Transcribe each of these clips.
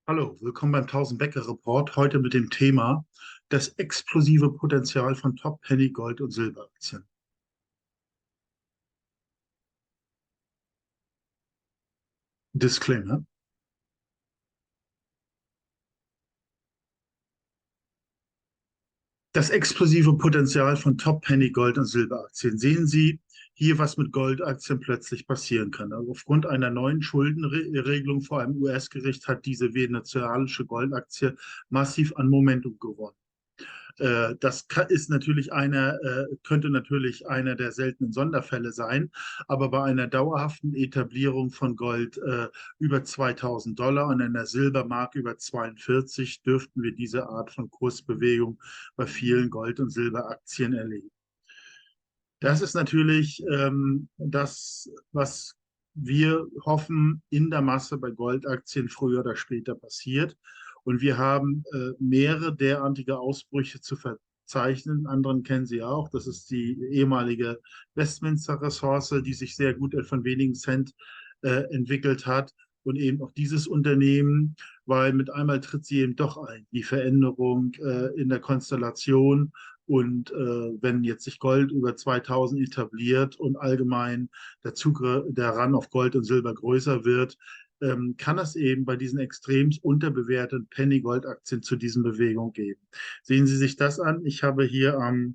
Hallo, willkommen beim 1000 Bäcker Report. Heute mit dem Thema das explosive Potenzial von Top Penny Gold- und Silberaktien. Disclaimer. Das explosive Potenzial von Top Penny Gold- und Silberaktien. Sehen Sie hier, was mit Goldaktien plötzlich passieren kann. Also aufgrund einer neuen Schuldenregelung vor einem US-Gericht hat diese venezuelische Goldaktie massiv an Momentum gewonnen. Ist natürlich könnte natürlich einer der seltenen Sonderfälle sein, aber bei einer dauerhaften Etablierung von Gold über 2000 $ und einer Silbermark über 42 dürften wir diese Art von Kursbewegung bei vielen Gold- und Silberaktien erleben. Das ist natürlich das, was wir hoffen, in der Masse bei Goldaktien früher oder später passiert. Und wir haben mehrere derartige Ausbrüche zu verzeichnen. Anderen kennen Sie auch. Das ist die ehemalige Westminster-Ressource, die sich sehr gut von wenigen Cent entwickelt hat. Und eben auch dieses Unternehmen, weil mit einmal tritt sie eben doch ein, die Veränderung in der Konstellation. Und wenn jetzt sich Gold über 2000 etabliert und allgemein der Run auf Gold und Silber größer wird, kann es eben bei diesen extrem unterbewerteten Penny-Gold-Aktien zu diesen Bewegungen geben. Sehen Sie sich das an. Ich habe hier am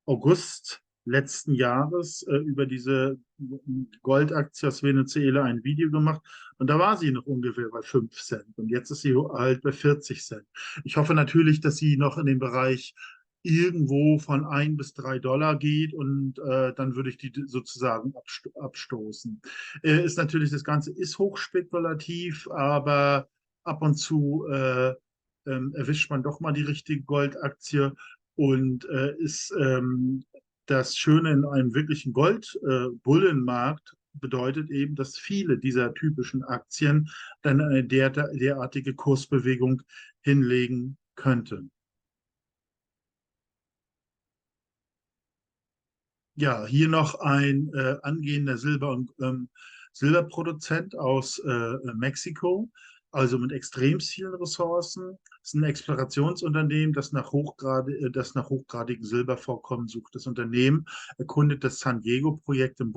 August letzten Jahres über diese Goldaktie aus Venezuela ein Video gemacht und da war sie noch ungefähr bei 5 Cent und jetzt ist sie halt bei 40 Cent. Ich hoffe natürlich, dass sie noch in den Bereich irgendwo von 1 bis 3 $ geht und dann würde ich die sozusagen abstoßen. Ist natürlich, das Ganze ist hochspekulativ, aber ab und zu erwischt man doch mal die richtige Goldaktie und ist das Schöne in einem wirklichen Gold-Bullenmarkt bedeutet eben, dass viele dieser typischen Aktien dann eine derartige Kursbewegung hinlegen könnten. Ja, hier noch ein angehender Silberproduzent aus Mexiko, also mit extrem vielen Ressourcen. Es ist ein Explorationsunternehmen, das nach hochgradigen Silbervorkommen sucht. Das Unternehmen erkundet das San Diego-Projekt im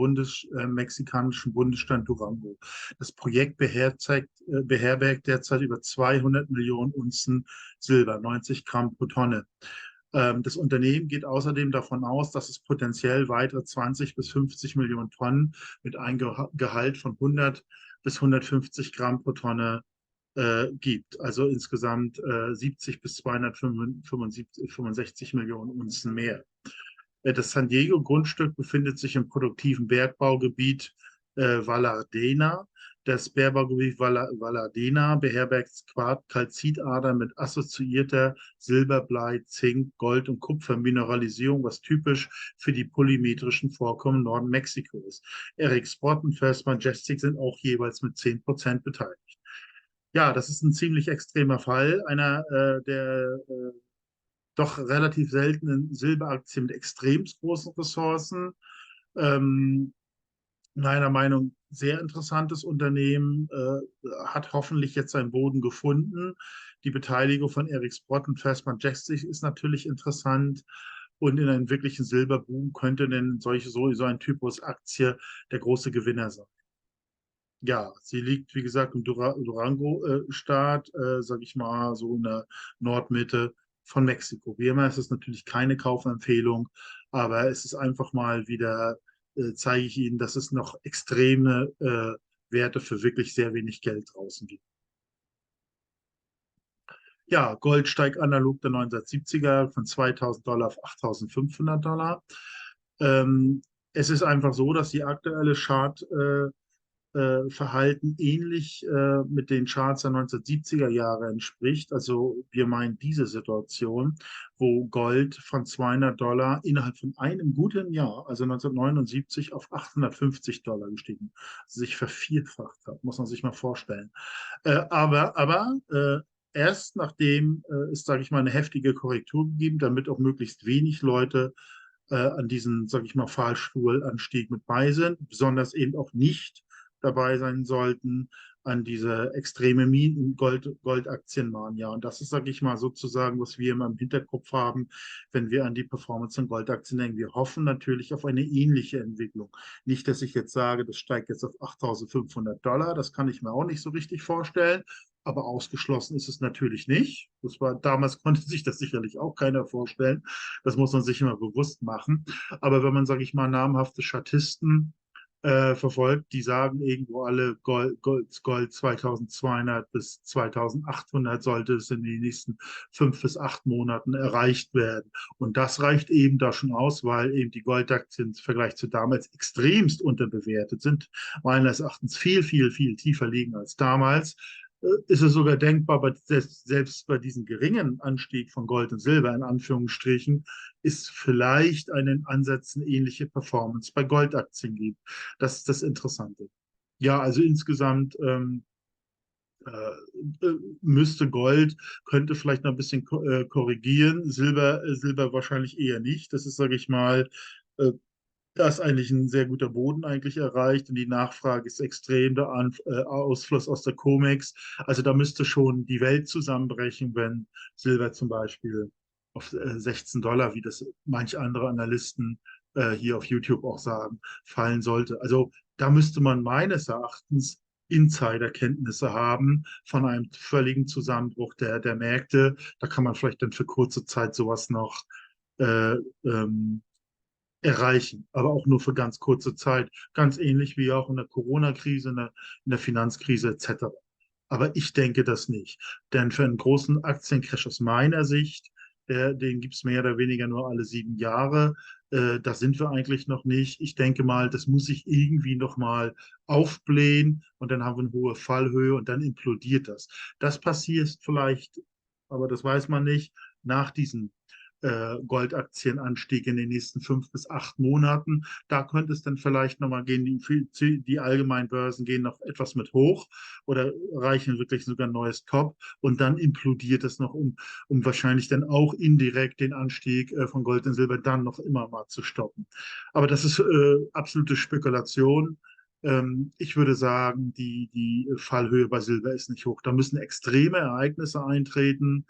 mexikanischen Bundesstaat Durango. Das Projekt beherbergt derzeit über 200 Millionen Unzen Silber, 90 Gramm pro Tonne. Das Unternehmen geht außerdem davon aus, dass es potenziell weitere 20 bis 50 Millionen Tonnen mit einem Gehalt von 100 bis 150 Gramm pro Tonne gibt. Also insgesamt 70 bis 265 Millionen Unzen mehr. Das San Diego-Grundstück befindet sich im produktiven Bergbaugebiet Valladena. Das Bergbaugebiet Valladena beherbergt Calcitadern mit assoziierter Silber, Blei, Zink, Gold und Kupfermineralisierung, was typisch für die polymetrischen Vorkommen im Norden Mexiko ist. Eric Sprott und First Majestic sind auch jeweils mit 10% beteiligt. Ja, das ist ein ziemlich extremer Fall einer der doch relativ seltenen Silberaktien mit extrem großen Ressourcen. Ähm, Meiner Meinung nach sehr interessantes Unternehmen, hat hoffentlich jetzt seinen Boden gefunden. Die Beteiligung von Eric Sprott und First Majestic ist natürlich interessant. Und in einem wirklichen Silberboom könnte denn so ein Typus Aktie der große Gewinner sein. Ja, sie liegt, wie gesagt, im Durango-Staat, sage ich mal, so in der Nordmitte von Mexiko. Wie immer ist es natürlich keine Kaufempfehlung, aber es ist einfach mal wieder, zeige ich Ihnen, dass es noch extreme Werte für wirklich sehr wenig Geld draußen gibt. Ja, Gold steigt analog der 1970er von 2000 $ auf 8500 $. Ähm, Es ist einfach so, dass die aktuelle Verhalten ähnlich mit den Charts der 1970er Jahre entspricht. Also wir meinen diese Situation, wo Gold von 200 $ innerhalb von einem guten Jahr, also 1979, auf 850 $ gestiegen, sich vervierfacht hat, muss man sich mal vorstellen. Erst nachdem es, sage ich mal, eine heftige Korrektur gegeben, damit auch möglichst wenig Leute an diesem, sage ich mal, Fahrstuhlanstieg mit bei sind, besonders eben auch nicht dabei sein sollten an diese extreme Goldaktienmania. Und das ist, sage ich mal, sozusagen, was wir immer im Hinterkopf haben, wenn wir an die Performance in Goldaktien denken. Wir hoffen natürlich auf eine ähnliche Entwicklung. Nicht, dass ich jetzt sage, das steigt jetzt auf 8.500 $, das kann ich mir auch nicht so richtig vorstellen. Aber ausgeschlossen ist es natürlich nicht. Damals konnte sich das sicherlich auch keiner vorstellen. Das muss man sich immer bewusst machen. Aber wenn man, sage ich mal, namhafte Statisten verfolgt, die sagen irgendwo alle, Gold 2200 bis 2800 sollte es in den nächsten 5 bis 8 Monaten erreicht werden. Und das reicht eben da schon aus, weil eben die Goldaktien im Vergleich zu damals extremst unterbewertet sind, meines Erachtens viel, viel, viel tiefer liegen als damals. Ist es sogar denkbar, selbst bei diesem geringen Anstieg von Gold und Silber in Anführungsstrichen, ist vielleicht einen Ansätzen ähnliche Performance bei Goldaktien gibt. Das ist das Interessante. Ja, also insgesamt müsste Gold, könnte vielleicht noch ein bisschen korrigieren, Silber wahrscheinlich eher nicht. Das ist, sage ich mal, äh, da ist eigentlich ein sehr guter Boden eigentlich erreicht und die Nachfrage ist extrem, der Ausfluss aus der COMEX. Also da müsste schon die Welt zusammenbrechen, wenn Silber zum Beispiel auf 16 $, wie das manche andere Analysten hier auf YouTube auch sagen, fallen sollte. Also da müsste man meines Erachtens Insiderkenntnisse haben von einem völligen Zusammenbruch der Märkte. Da kann man vielleicht dann für kurze Zeit sowas noch äh, ähm, erreichen, aber auch nur für ganz kurze Zeit. Ganz ähnlich wie auch in der Corona-Krise, in der Finanzkrise etc. Aber ich denke das nicht. Denn für einen großen Aktiencrash aus meiner Sicht, den gibt es mehr oder weniger nur alle 7 Jahre. Da sind wir eigentlich noch nicht. Ich denke mal, das muss sich irgendwie noch mal aufblähen und dann haben wir eine hohe Fallhöhe und dann implodiert das. Das passiert vielleicht, aber das weiß man nicht, nach diesem Goldaktienanstieg in den nächsten 5 bis 8 Monaten. Da könnte es dann vielleicht nochmal gehen, die allgemeinen Börsen gehen noch etwas mit hoch oder erreichen wirklich sogar ein neues Top und dann implodiert es noch, um wahrscheinlich dann auch indirekt den Anstieg von Gold und Silber dann noch immer mal zu stoppen. Aber das ist absolute Spekulation. Ich würde sagen, die Fallhöhe bei Silber ist nicht hoch. Da müssen extreme Ereignisse eintreten.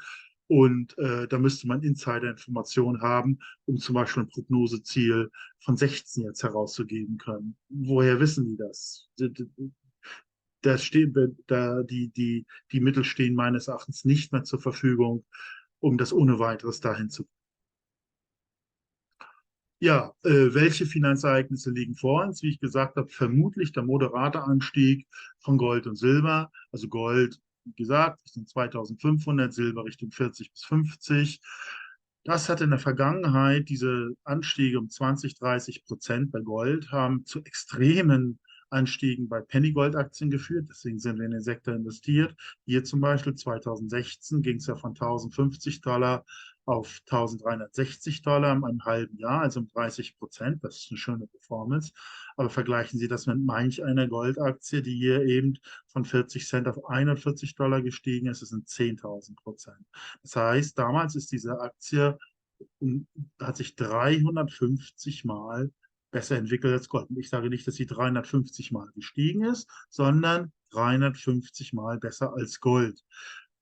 Und da müsste man Insider-Informationen haben, um zum Beispiel ein Prognoseziel von 16 jetzt herauszugeben können. Woher wissen die das? Die Mittel stehen meines Erachtens nicht mehr zur Verfügung, um das ohne weiteres dahin zu. Ja, welche Finanzereignisse liegen vor uns? Wie ich gesagt habe, vermutlich der moderate Anstieg von Gold und Silber. Also Gold, wie gesagt, Richtung 2500, Silber Richtung 40 bis 50. Das hat in der Vergangenheit, diese Anstiege um 20-30% bei Gold, haben zu extremen Anstiegen bei Penny-Gold-Aktien geführt. Deswegen sind wir in den Sektor investiert. Hier zum Beispiel 2016 ging es ja von 1050 $ auf 1360 $ in einem halben Jahr, also um 30%. Das ist eine schöne Performance. Aber vergleichen Sie das mit manch einer Goldaktie, die hier eben von 40 Cent auf 41 $ gestiegen ist. Das sind 10.000%. Das heißt, damals ist diese Aktie hat sich 350 Mal besser entwickelt als Gold. Und ich sage nicht, dass sie 350 Mal gestiegen ist, sondern 350 Mal besser als Gold.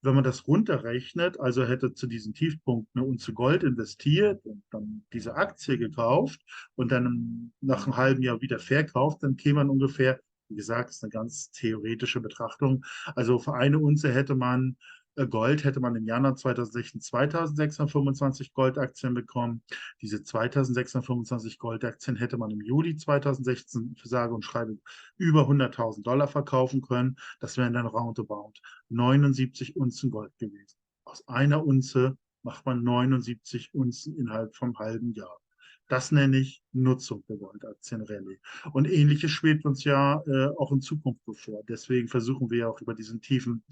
Wenn man das runterrechnet, also hätte zu diesem Tiefpunkt eine Unze Gold investiert und dann diese Aktie gekauft und dann nach einem halben Jahr wieder verkauft, dann käme man ungefähr, wie gesagt, das ist eine ganz theoretische Betrachtung, also für eine Unze hätte man Gold hätte man im Januar 2016 2625 Goldaktien bekommen. Diese 2625 Goldaktien hätte man im Juli 2016 für sage und schreibe über 100.000 $ verkaufen können. Das wären dann roundabout 79 Unzen Gold gewesen. Aus einer Unze macht man 79 Unzen innerhalb vom halben Jahr. Das nenne ich Nutzung der Goldaktienrallye. Und ähnliches schwebt uns ja auch in Zukunft bevor. Deswegen versuchen wir ja auch über diesen tiefen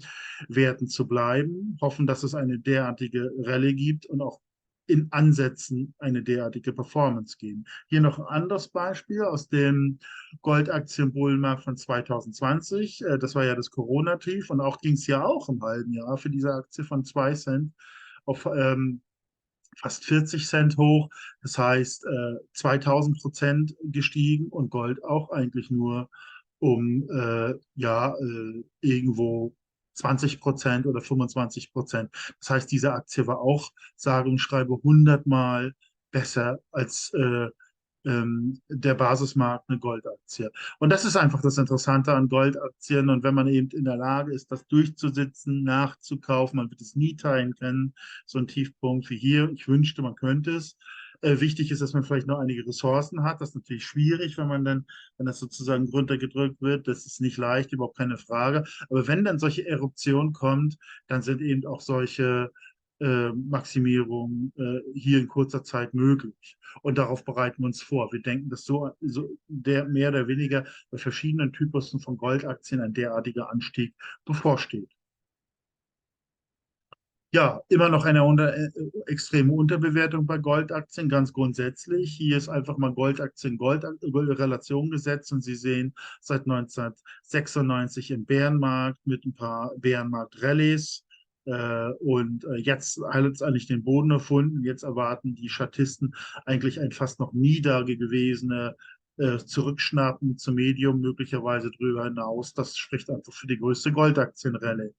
Werten zu bleiben, hoffen, dass es eine derartige Rallye gibt und auch in Ansätzen eine derartige Performance geben. Hier noch ein anderes Beispiel aus dem Goldaktienbullenmarkt von 2020. Das war ja das Corona-Tief und auch ging es ja auch im halben Jahr für diese Aktie von 2 Cent auf fast 40 Cent hoch. Das heißt, 2000% gestiegen und Gold auch eigentlich nur um irgendwo 20% oder 25%. Das heißt, diese Aktie war auch, sage und schreibe, 100-mal besser als der Basismarkt eine Goldaktie. Und das ist einfach das Interessante an Goldaktien. Und wenn man eben in der Lage ist, das durchzusitzen, nachzukaufen, man wird es nie teilen können, so ein Tiefpunkt wie hier. Ich wünschte, man könnte es. Wichtig ist, dass man vielleicht noch einige Ressourcen hat. Das ist natürlich schwierig, wenn das sozusagen runtergedrückt wird. Das ist nicht leicht, überhaupt keine Frage. Aber wenn dann solche Eruption kommt, dann sind eben auch solche Maximierungen hier in kurzer Zeit möglich. Und darauf bereiten wir uns vor. Wir denken, dass mehr oder weniger bei verschiedenen Typussen von Goldaktien ein derartiger Anstieg bevorsteht. Ja, immer noch eine extreme Unterbewertung bei Goldaktien, ganz grundsätzlich. Hier ist einfach mal Goldaktien-Gold-Relation gesetzt und Sie sehen seit 1996 im Bärenmarkt mit ein paar Bärenmarkt-Rallyes. Jetzt hat es eigentlich den Boden erfunden. Jetzt erwarten die Statisten eigentlich ein fast noch nie dagewesene Zurückschnappen zum Medium, möglicherweise drüber hinaus. Das spricht einfach für die größte Goldaktien-Rallye.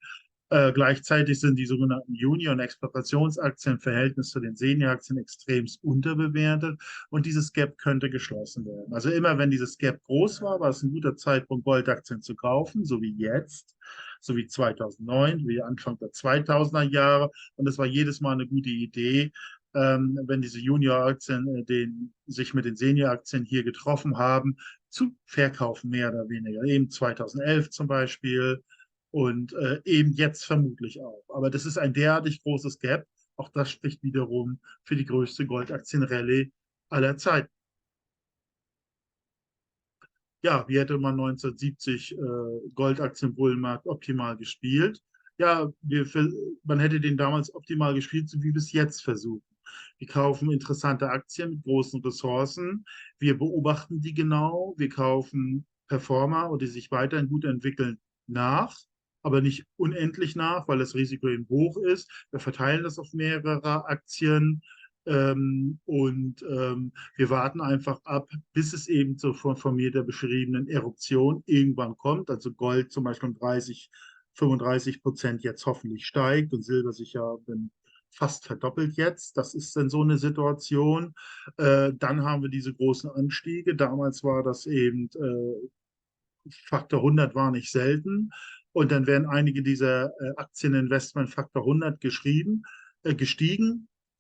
Gleichzeitig sind die sogenannten Junior- und Exploitationsaktien im Verhältnis zu den Senior-Aktien extremst unterbewertet und dieses Gap könnte geschlossen werden. Also immer wenn dieses Gap groß war es ein guter Zeitpunkt, Goldaktien zu kaufen, so wie jetzt, so wie 2009, wie Anfang der 2000er Jahre. Und es war jedes Mal eine gute Idee, wenn diese Junior-Aktien sich mit den Senior-Aktien hier getroffen haben, zu verkaufen, mehr oder weniger. Eben 2011 zum Beispiel und eben jetzt vermutlich auch. Aber das ist ein derartig großes Gap. Auch das spricht wiederum für die größte Goldaktienrallye aller Zeiten. Ja, wie hätte man 1970 Goldaktienbullenmarkt optimal gespielt? Ja, man hätte den damals optimal gespielt, so wie wir es jetzt versuchen. Wir kaufen interessante Aktien mit großen Ressourcen. Wir beobachten die genau. Wir kaufen Performer, die sich weiterhin gut entwickeln, nach, aber nicht unendlich nach, weil das Risiko eben hoch ist. Wir verteilen das auf mehrere Aktien. Wir warten einfach ab, bis es eben zur von mir der beschriebenen Eruption irgendwann kommt. Also Gold zum Beispiel um 35% jetzt hoffentlich steigt und Silber sich ja fast verdoppelt jetzt. Das ist dann so eine Situation. Dann haben wir diese großen Anstiege. Damals war das eben Faktor 100 war nicht selten. Und dann werden einige dieser Aktieninvestment Faktor 100 gestiegen.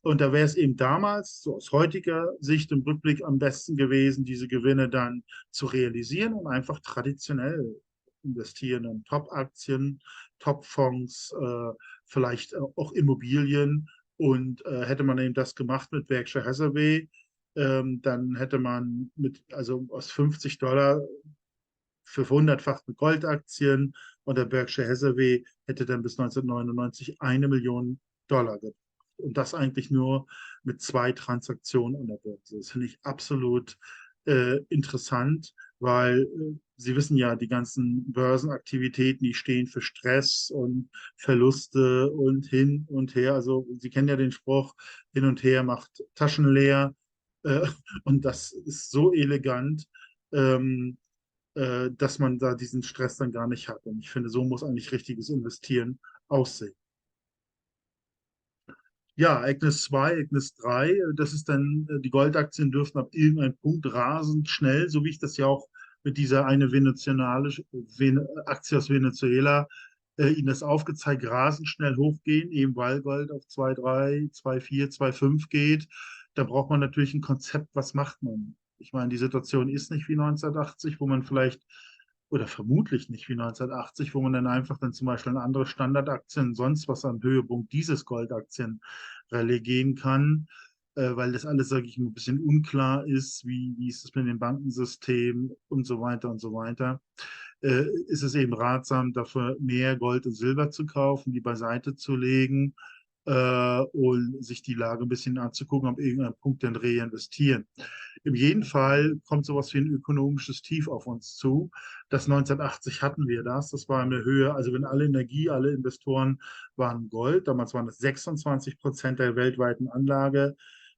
Und da wäre es eben damals, so aus heutiger Sicht im Rückblick, am besten gewesen, diese Gewinne dann zu realisieren und einfach traditionell investieren in Top-Aktien, Top-Fonds, vielleicht auch Immobilien. Und hätte man eben das gemacht mit Berkshire Hathaway, dann hätte man also aus $50 für 100-fach mit Goldaktien und der Berkshire Hathaway hätte dann bis 1999 1 Million Dollar gebracht. Und das eigentlich nur mit 2 Transaktionen an der Börse. Das finde ich absolut interessant, weil Sie wissen ja, die ganzen Börsenaktivitäten, die stehen für Stress und Verluste und hin und her. Also Sie kennen ja den Spruch, hin und her macht Taschen leer. Äh, und das ist so elegant. Ähm, dass man da diesen Stress dann gar nicht hat. Und ich finde, so muss eigentlich richtiges Investieren aussehen. Ja, Agnes 2, Agnes 3, das ist dann, die Goldaktien dürfen ab irgendeinem Punkt rasend schnell, so wie ich das ja auch mit dieser eine Aktie aus Venezuela Ihnen das aufgezeigt, rasend schnell hochgehen, eben weil Gold auf 2,3, 2,4, 2,5 geht. Da braucht man natürlich ein Konzept, was macht man? Ich meine, die Situation ist nicht wie 1980, wo man vielleicht, oder vermutlich nicht wie 1980, wo man dann einfach dann zum Beispiel an andere Standardaktien, sonst was am Höhepunkt dieses Goldaktien-Rallye gehen kann, weil das alles, sage ich mal, ein bisschen unklar ist, wie ist es mit dem Bankensystem und so weiter und so weiter. Ist es eben ratsam, dafür mehr Gold und Silber zu kaufen, die beiseite zu legen und sich die Lage ein bisschen anzugucken, ob irgendein Punkt dann reinvestieren. In jedem Fall kommt sowas wie ein ökonomisches Tief auf uns zu. Das 1980 hatten wir das. Das war eine Höhe, also wenn alle Energie, alle Investoren waren Gold. Damals waren das 26% der weltweiten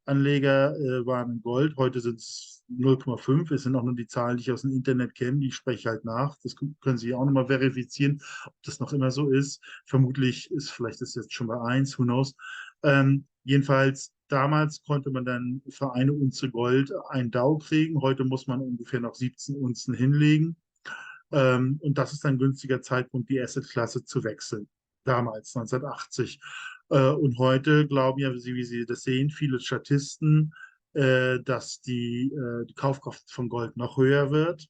Anleger waren in Gold. Heute sind es 0,5. Es sind auch nur die Zahlen, die ich aus dem Internet kenne. Die spreche ich halt nach. Das können Sie auch nochmal verifizieren, ob das noch immer so ist. Vermutlich ist vielleicht ist jetzt schon bei 1, who knows. Jedenfalls, damals konnte man dann für eine Unze Gold ein Dow kriegen. Heute muss man ungefähr noch 17 Unzen hinlegen. Und das ist ein günstiger Zeitpunkt, die Assetklasse zu wechseln. Damals, 1980. Und heute glauben ja, wie Sie das sehen, viele Statisten, dass die Kaufkraft von Gold noch höher wird.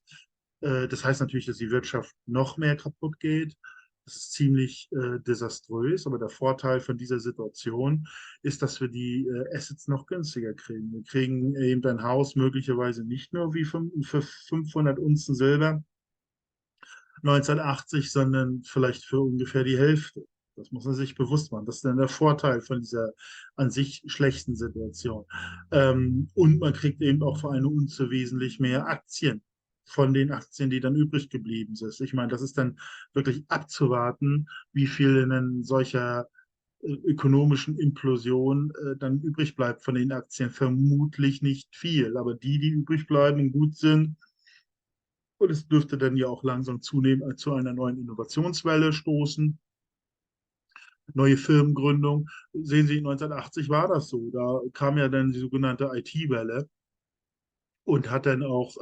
Das heißt natürlich, dass die Wirtschaft noch mehr kaputt geht. Das ist ziemlich desaströs, aber der Vorteil von dieser Situation ist, dass wir die Assets noch günstiger kriegen. Wir kriegen eben ein Haus möglicherweise nicht nur wie für 500 Unzen Silber 1980, sondern vielleicht für ungefähr die Hälfte. Das muss man sich bewusst machen. Das ist dann der Vorteil von dieser an sich schlechten Situation. Und man kriegt eben auch für eine Unze wesentlich mehr Aktien von den Aktien, die dann übrig geblieben sind. Ich meine, das ist dann wirklich abzuwarten, wie viel in einer solcher ökonomischen Implosion dann übrig bleibt von den Aktien. Vermutlich nicht viel, aber die, die übrig bleiben und gut sind, und es dürfte dann ja auch langsam zunehmend zu einer neuen Innovationswelle stoßen, neue Firmengründung. Sehen Sie, 1980 war das so. Da kam ja dann die sogenannte IT-Welle und hat dann auch,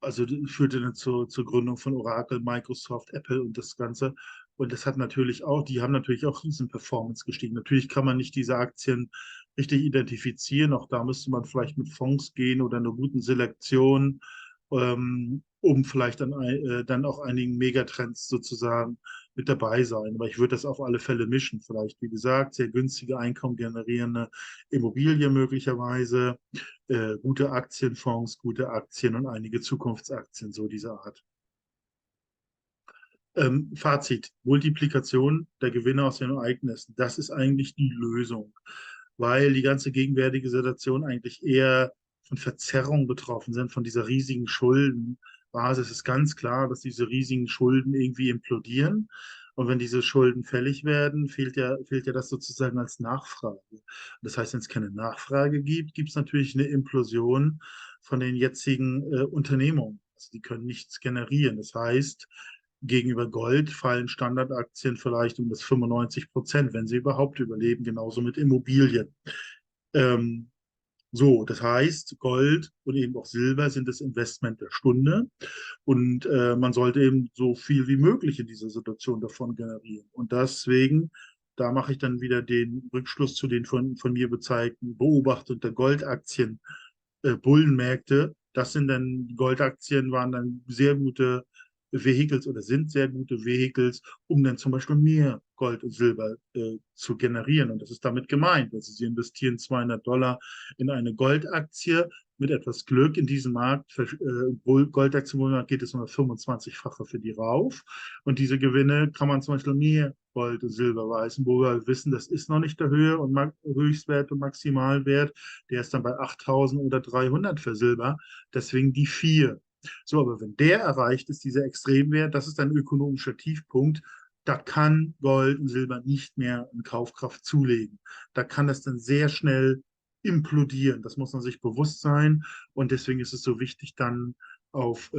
also führte dann zur Gründung von Oracle, Microsoft, Apple und das Ganze. Und das hat natürlich auch, die haben natürlich auch riesen Performance gestiegen. Natürlich kann man nicht diese Aktien richtig identifizieren. Auch da müsste man vielleicht mit Fonds gehen oder einer guten Selektion, um vielleicht dann auch einigen Megatrends sozusagen mit dabei sein. Aber ich würde das auf alle Fälle mischen. Vielleicht, wie gesagt, sehr günstige Einkommen generierende Immobilien möglicherweise, gute Aktienfonds, gute Aktien und einige Zukunftsaktien, so dieser Art. Fazit, Multiplikation der Gewinne aus den Ereignissen, das ist eigentlich die Lösung, weil die ganze gegenwärtige Situation eigentlich eher von Verzerrung betroffen sind, von dieser riesigen Schuldenbasis. Es ist ganz klar, dass diese riesigen Schulden irgendwie implodieren. Und wenn diese Schulden fällig werden, fehlt ja das sozusagen als Nachfrage. Das heißt, wenn es keine Nachfrage gibt, gibt es natürlich eine Implosion von den jetzigen Unternehmungen. Also die können nichts generieren. Das heißt, gegenüber Gold fallen Standardaktien vielleicht um das 95%, wenn sie überhaupt überleben, genauso mit Immobilien. Ähm, so, das heißt, Gold und eben auch Silber sind das Investment der Stunde und man sollte eben so viel wie möglich in dieser Situation davon generieren. Und deswegen, da mache ich dann wieder den Rückschluss zu den von mir bezeigten Beobachtung der Goldaktien, Bullenmärkte. Das sind dann, die Goldaktien waren dann sehr gute Vehicles oder sind sehr gute Vehicles, um dann zum Beispiel mehr Gold und Silber zu generieren. Und das ist damit gemeint. Also Sie investieren $200 in eine Goldaktie mit etwas Glück in diesem Markt. Goldaktienmarkt geht es um das 25-fache für die rauf. Und diese Gewinne kann man zum Beispiel mehr Gold und Silber weisen, wo wir wissen, das ist noch nicht der Höchstwert und Maximalwert. Der ist dann bei 8.000 oder 300 für Silber. Deswegen die 4. So, aber wenn der erreicht ist, dieser Extremwert, das ist ein ökonomischer Tiefpunkt, da kann Gold und Silber nicht mehr in Kaufkraft zulegen. Da kann das dann sehr schnell implodieren. Das muss man sich bewusst sein. Und deswegen ist es so wichtig, dann auf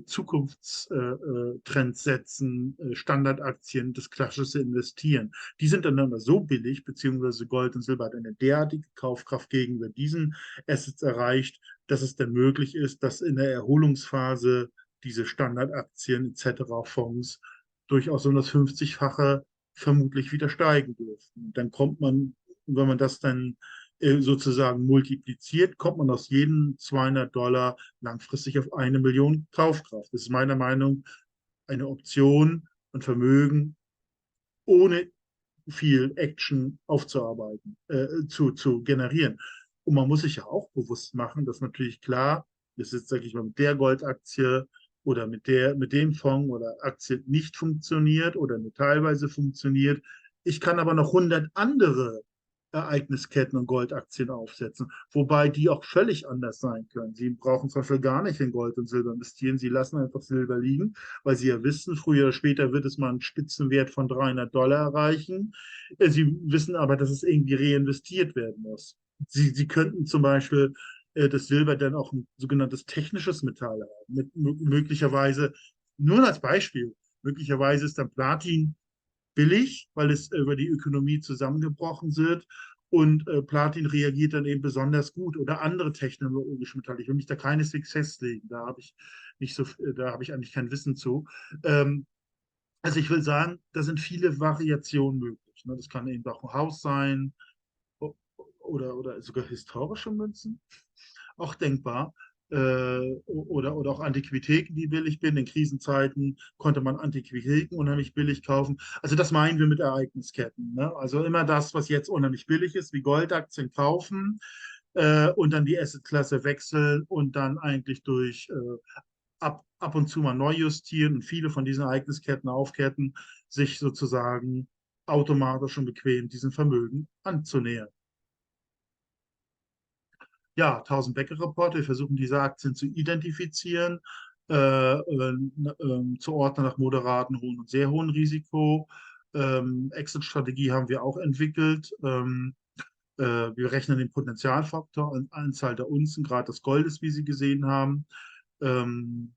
Zukunftstrends setzen, Standardaktien, das klassische Investieren. Die sind dann aber so billig, beziehungsweise Gold und Silber hat eine derartige Kaufkraft gegenüber diesen Assets erreicht, dass es dann möglich ist, dass in der Erholungsphase diese Standardaktien etc. Fonds durchaus um das 50-fache vermutlich wieder steigen dürfen. Und dann kommt man, wenn man das dann sozusagen multipliziert, kommt man aus jedem $200 langfristig auf 1 Million Kaufkraft. Das ist meiner Meinung nach eine Option und Vermögen ohne viel Action aufzuarbeiten, zu generieren. Und man muss sich ja auch bewusst machen, dass natürlich klar, das ist, sage ich mal, mit der Goldaktie oder mit dem Fonds oder Aktie nicht funktioniert oder nur teilweise funktioniert. Ich kann aber noch 100 andere Ereignisketten und Goldaktien aufsetzen, wobei die auch völlig anders sein können. Sie brauchen zum Beispiel gar nicht in Gold und Silber investieren, sie lassen einfach Silber liegen, weil sie ja wissen, früher oder später wird es mal einen Spitzenwert von $300 erreichen. Sie wissen aber, dass es irgendwie reinvestiert werden muss. Sie könnten zum Beispiel das Silber dann auch ein sogenanntes technisches Metall haben, möglicherweise, nur als Beispiel, möglicherweise ist dann Platin billig, weil es über die Ökonomie zusammengebrochen wird. Und Platin reagiert dann eben besonders gut oder andere technologische Metalle. Ich will mich da keineswegs festlegen. Da habe ich nicht so, da habe ich eigentlich kein Wissen zu. Ähm, also ich will sagen, da sind viele Variationen möglich. Ne? Das kann eben auch ein Haus sein oder sogar historische Münzen auch denkbar. Oder auch Antiquitäten, die billig bin. In Krisenzeiten konnte man Antiquitäten unheimlich billig kaufen. Also das meinen wir mit Ereignisketten. Ne? Also immer das, was jetzt unheimlich billig ist, wie Goldaktien kaufen und dann die Assetklasse wechseln und dann eigentlich durch ab und zu mal neu justieren und viele von diesen Ereignisketten aufketten, sich sozusagen automatisch und bequem diesem Vermögen anzunähern. Ja, 1000-Becker-Report. Wir versuchen diese Aktien zu identifizieren, zu ordnen nach moderaten, hohen und sehr hohen Risiko. Exit-Strategie haben wir auch entwickelt. Wir rechnen den Potenzialfaktor, Anzahl der Unzen, Grad des Goldes, wie Sie gesehen haben. Ähm,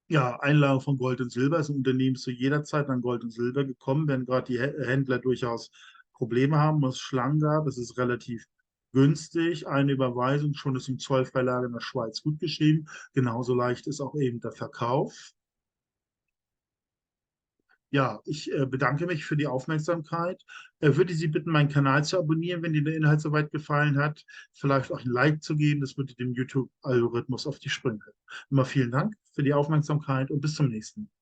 ja, Einlagerung von Gold und Silber. Das Unternehmen ist zu jeder Zeit an Gold und Silber gekommen, wenn gerade die Händler durchaus Probleme haben, was es Schlangen gab. Es ist relativ günstig. Eine Überweisung schon ist im Zollfreilager in der Schweiz gut geschrieben. Genauso leicht ist auch eben der Verkauf. Ja, ich bedanke mich für die Aufmerksamkeit. Würde Sie bitten, meinen Kanal zu abonnieren, wenn Ihnen der Inhalt soweit gefallen hat. Vielleicht auch ein Like zu geben. Das würde dem YouTube-Algorithmus auf die Sprünge helfen. Immer vielen Dank für die Aufmerksamkeit und bis zum nächsten Mal.